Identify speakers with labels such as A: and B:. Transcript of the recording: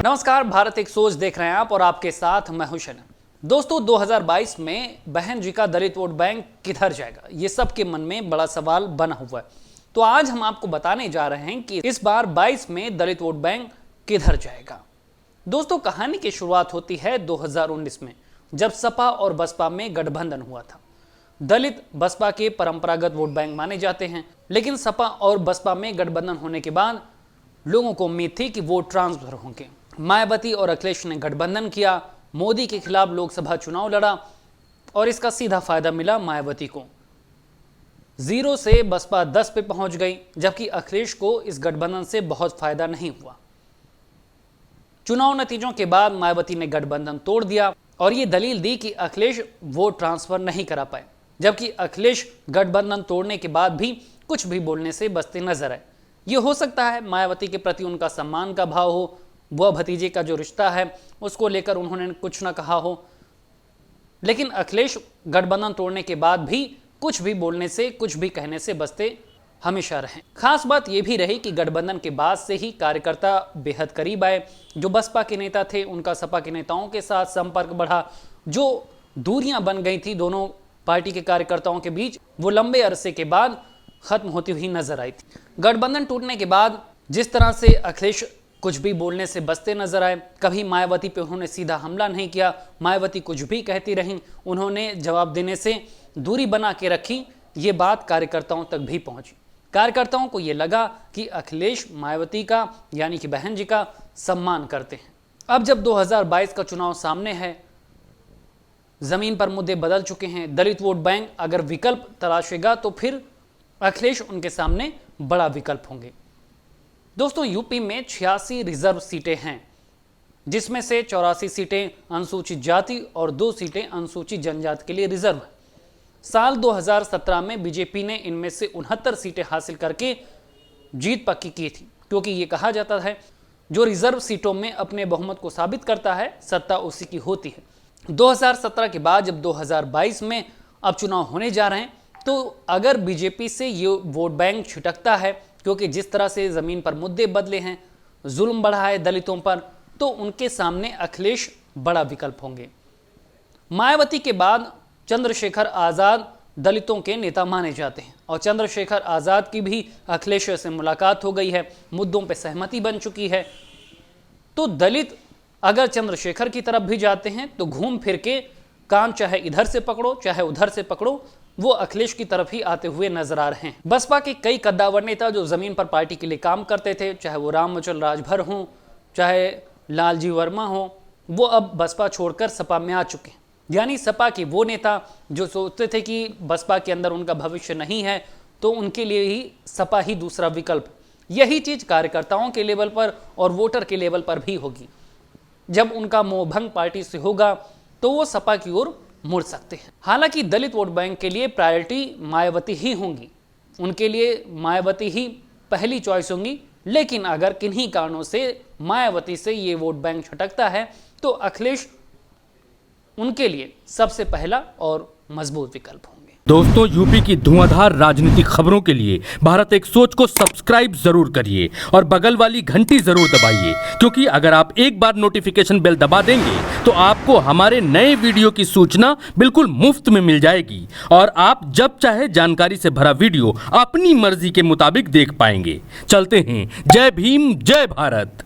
A: नमस्कार, भारत एक सोच देख रहे हैं आप और आपके साथ मैं हूं शनन। दोस्तों, 2022 में बहन जी का दलित वोट बैंक किधर जाएगा, ये सबके मन में बड़ा सवाल बना हुआ है। तो आज हम आपको बताने जा रहे हैं कि इस बार 22 में दलित वोट बैंक किधर जाएगा। दोस्तों, कहानी की शुरुआत होती है 2019 में, जब सपा और बसपा में गठबंधन हुआ था। दलित बसपा के परंपरागत वोट बैंक माने जाते हैं, लेकिन सपा और बसपा में गठबंधन होने के बाद लोगों को उम्मीद थी कि वोट ट्रांसफर होंगे। मायावती और अखिलेश ने गठबंधन किया, मोदी के खिलाफ लोकसभा चुनाव लड़ा और इसका सीधा फायदा मिला मायावती को। 0 से बसपा 10 पे पहुंच गई, जबकि अखिलेश को इस गठबंधन से बहुत फायदा नहीं हुआ। चुनाव नतीजों के बाद मायावती ने गठबंधन तोड़ दिया और ये दलील दी कि अखिलेश वोट ट्रांसफर नहीं करा पाए, जबकि अखिलेश गठबंधन तोड़ने के बाद भी कुछ भी बोलने से बचते नजर आए। ये हो सकता है मायावती के प्रति उनका सम्मान का भाव हो, वह भतीजे का जो रिश्ता है उसको लेकर उन्होंने कुछ ना कहा हो, लेकिन अखिलेश गठबंधन तोड़ने के बाद भी कुछ भी बोलने से, कुछ भी कहने से बचते हमेशा रहे। खास बात यह भी रही कि गठबंधन के बाद से ही कार्यकर्ता बेहद करीब आए। जो बसपा के नेता थे उनका सपा के नेताओं के साथ संपर्क बढ़ा। जो दूरियां बन गई थी दोनों पार्टी के कार्यकर्ताओं के बीच, वो लंबे अरसे के बाद खत्म होती हुई नजर आई थी। गठबंधन टूटने के बाद जिस तरह से अखिलेश कुछ भी बोलने से बचते नजर आए, कभी मायावती पे उन्होंने सीधा हमला नहीं किया, मायावती कुछ भी कहती रहीं, उन्होंने जवाब देने से दूरी बना के रखी। ये बात कार्यकर्ताओं तक भी पहुंची। कार्यकर्ताओं को ये लगा कि अखिलेश मायावती का यानी कि बहन जी का सम्मान करते हैं। अब जब 2022 का चुनाव सामने है, जमीन पर मुद्दे बदल चुके हैं, दलित वोट बैंक अगर विकल्प तलाशेगा तो फिर अखिलेश उनके सामने बड़ा विकल्प होंगे। दोस्तों, यूपी में 86 रिजर्व सीटें हैं, जिसमें से 84 सीटें अनुसूचित जाति और 2 सीटें अनुसूचित जनजाति के लिए रिजर्व है। साल 2017 में बीजेपी ने इनमें से 69 सीटें हासिल करके जीत पक्की की थी, क्योंकि ये कहा जाता है जो रिजर्व सीटों में अपने बहुमत को साबित करता है, सत्ता उसी की होती है। 2017 के बाद जब 2022 में अब चुनाव होने जा रहे हैं, तो अगर बीजेपी से ये वोट बैंक छिटकता है, क्योंकि जिस तरह से जमीन पर मुद्दे बदले हैं, जुल्म बढ़ा है दलितों पर, तो उनके सामने अखिलेश बड़ा विकल्प होंगे। मायावती के बाद चंद्रशेखर आजाद दलितों के नेता माने जाते हैं और चंद्रशेखर आजाद की भी अखिलेश से मुलाकात हो गई है, मुद्दों पर सहमति बन चुकी है। तो दलित अगर चंद्रशेखर की तरफ भी जाते हैं तो घूम फिर के काम चाहे इधर से पकड़ो चाहे उधर से पकड़ो, वो अखिलेश की तरफ ही आते हुए नजर आ रहे हैं। बसपा के कई कद्दावर नेता जो जमीन पर पार्टी के लिए काम करते थे, चाहे वो रामवचल राजभर हों, चाहे लालजी वर्मा हो, वो अब बसपा छोड़कर सपा में आ चुके हैं। यानी सपा के वो नेता जो सोचते थे कि बसपा के अंदर उनका भविष्य नहीं है, तो उनके लिए ही सपा ही दूसरा विकल्प। यही चीज कार्यकर्ताओं के लेवल पर और वोटर के लेवल पर भी होगी। जब उनका मोहभंग पार्टी से होगा तो वो सपा की ओर मुड़ सकते हैं। हालांकि दलित वोट बैंक के लिए प्रायोरिटी मायावती ही होंगी, उनके लिए मायावती ही पहली चॉइस होंगी। लेकिन अगर किन्हीं कारणों से मायावती से ये वोट बैंक छटकता है तो अखिलेश उनके लिए सबसे पहला और मजबूत विकल्प होंगे।
B: दोस्तों, यूपी की धुआंधार राजनीतिक खबरों के लिए भारत एक सोच को सब्सक्राइब जरूर करिए और बगल वाली घंटी जरूर दबाइए, क्योंकि अगर आप एक बार नोटिफिकेशन बेल दबा देंगे तो आपको हमारे नए वीडियो की सूचना बिल्कुल मुफ्त में मिल जाएगी और आप जब चाहे जानकारी से भरा वीडियो अपनी मर्जी के मुताबिक देख पाएंगे। चलते हैं, जय भीम, जय भारत।